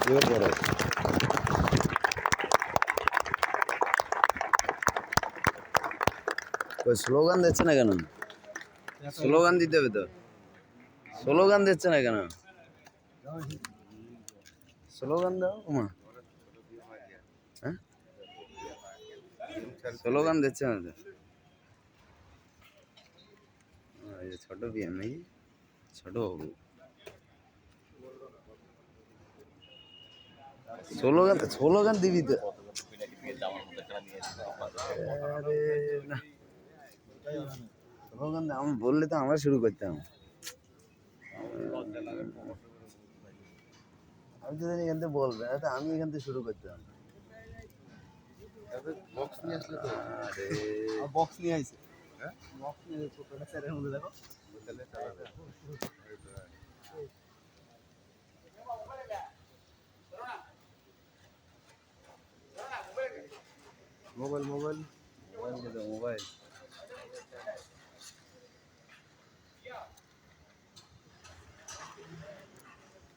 জোর করো। স্লোগান দিচ্ছে না কেন? স্লোগান দিতে হবে তো। স্লোগান দিচ্ছে না কেন? স্লোগান দাও মা। হ্যাঁ, স্লোগান দিচ্ছে না তো। এই যে ছোট বিয়ে নাকি? ছোট বাবু স্লোগান স্লোগান দিবি তো। আরে না, স্লোগান আমি বললে তো আমরা শুরু করতাম। আমি তো জানি এখান থেকে বলবে, আমি এখান থেকে শুরু করতাম। বক্স নিয়ে আসলে তো। আরে বক্স নিয়ে আইছে। হ্যাঁ, বক্স নিয়ে ছোটটা স্যারের মধ্যে দেখো। তাহলে চালাবে। Mobile mobile mobile mobile